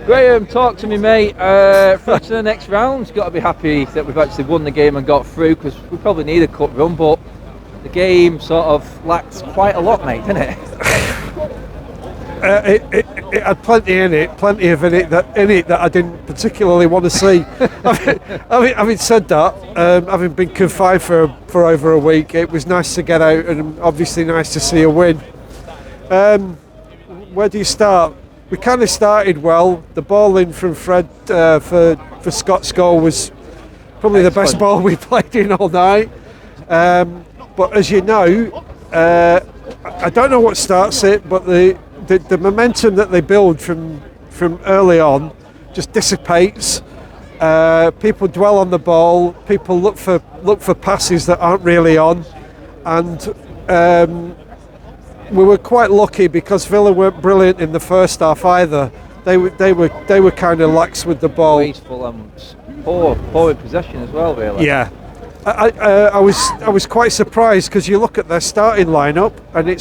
Graham, talk to me, mate. Through to the next round. Got to be happy that we've actually won the game and got through, because we probably need a cup run, but the game sort of lacked quite a lot, mate, didn't it? It had plenty of it that I didn't particularly want to see. Having said that, having been confined for over a week, it was nice to get out and obviously nice to see a win. Where do you start? We kind of started well. The ball in from Fred for Scott's goal was probably the best ball we played in all night. But as you know, I don't know what starts it, but the momentum that they build from early on just dissipates. People dwell on the ball. People look for passes that aren't really on, and we were quite lucky because Villa weren't brilliant in the first half either. They were kind of lax with the ball. Wasteful and poor in possession as well, really. Yeah. I was quite surprised because you look at their starting lineup and it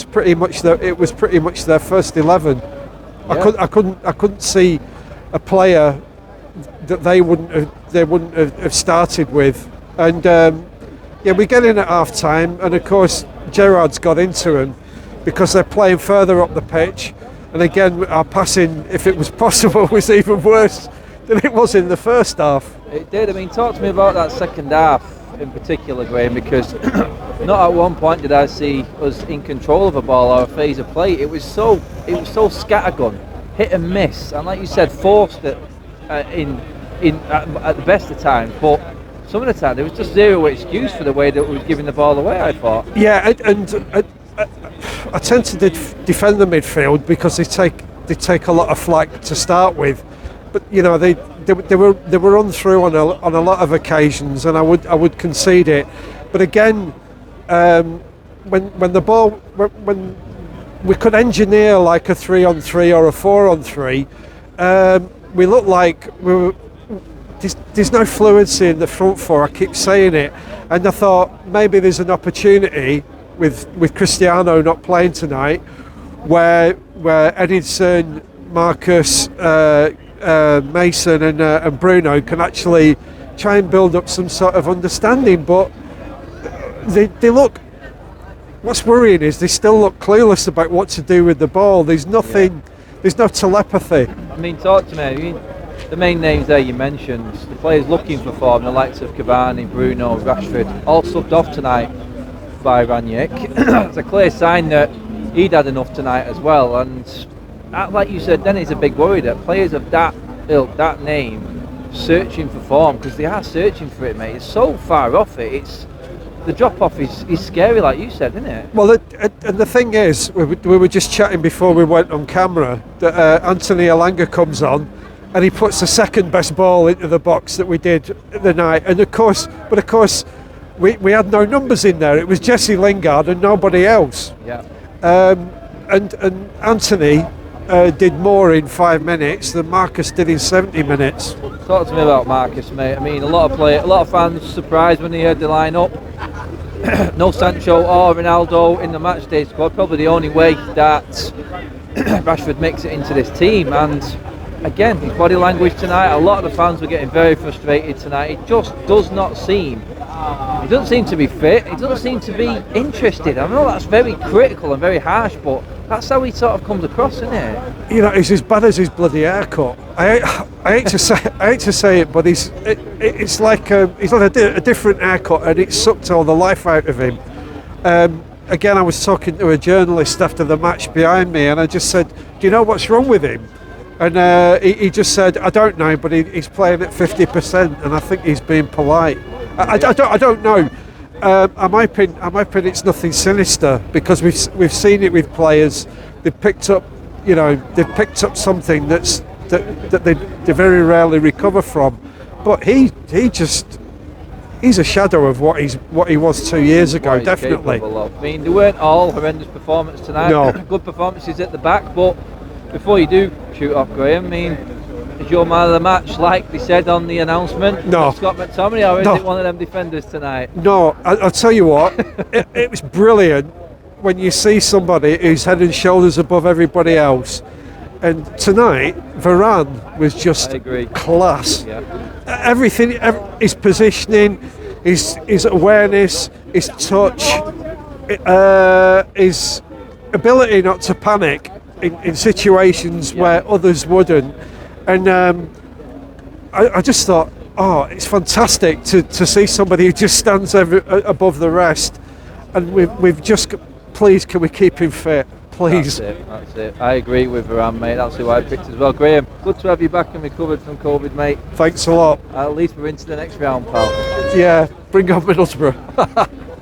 was pretty much their first 11. Yeah. I couldn't see a player that they wouldn't have started with. And we get in at half time, and of course Gerrard's got into them because they're playing further up the pitch, and again our passing, if it was possible, was even worse than it was in the first half. It did. I mean, talk to me about that second half in particular, Graham, because not at one point did I see us in control of a ball or a phase of play. It was so scattergun, hit and miss, and like you said, forced it at the best of times. But some of the time there was just zero excuse for the way that we was giving the ball away, I thought. Yeah, and I tend to defend the midfield because they take a lot of flack to start with, but you know they were run through on a lot of occasions, and I would concede it. But again, when the ball, when we could engineer like a 3-on-3 or a 4-on-3, we looked like we were. There's no fluency in the front four. I keep saying it, and I thought maybe there's an opportunity with Cristiano not playing tonight, where Edinson, Marcus, Mason and Bruno can actually try and build up some sort of understanding, but they look. What's worrying is they still look clueless about what to do with the ball. There's nothing. Yeah. There's no telepathy. I mean, talk to me. I mean, the main names there you mentioned, the players looking for form, the likes of Cavani, Bruno, Rashford, all subbed off tonight by Ranić. It's a clear sign that he'd had enough tonight as well, and like you said, then it's a big worry that players of that ilk, that name, searching for form, because they are searching for it, mate. It's so far off it. It's the drop off is scary, like you said, isn't it? Well, and the thing is, we were just chatting before we went on camera that Anthony Elanga comes on, and he puts the second best ball into the box that we did the night, and of course, we had no numbers in there. It was Jesse Lingard and nobody else. Yeah. And Anthony did more in 5 minutes than Marcus did in 70 minutes. Talk to me about Marcus, mate. I mean, a lot of fans surprised when they heard the line-up. No Sancho or Ronaldo in the matchday squad. Probably the only way that Rashford makes it into this team. And again, his body language tonight, a lot of the fans were getting very frustrated tonight. It just does not seem. He doesn't seem to be fit. He doesn't seem to be interested. I know that's very critical and very harsh, but that's how he sort of comes across, isn't it? You know, it's as bad as his bloody haircut. I hate to say it, but it's like he's got a different haircut, and it sucked all the life out of him. Again, I was talking to a journalist after the match behind me, and I just said, "Do you know what's wrong with him?" And he just said, "I don't know, but he's playing at 50%, and I think he's being polite." I don't know. I'm hoping it's nothing sinister, because we've seen it with players. They've picked up something that they very rarely recover from. But he's a shadow of what he was 2 years ago, definitely. I mean, they weren't all horrendous performance tonight. No. Good performances at the back, but before you do shoot off, Graham, I mean, is your man of the match, like they said on the announcement? No. Scott McTominay, or is it one of them defenders tonight? No, I'll tell you what, it was brilliant when you see somebody who's head and shoulders above everybody else, And tonight, Varane was just I agree. class. Yeah. Everything, his positioning, his awareness, his touch, his ability not to panic in situations where others wouldn't. And I just thought, oh, it's fantastic to see somebody who just stands above the rest. And we've just, please, can we keep him fit? Please. That's it. I agree with Varane, mate. That's who I picked as well. Graham, good to have you back and recovered from COVID, mate. Thanks a lot. At least we're into the next round, pal. Yeah, bring on Middlesbrough.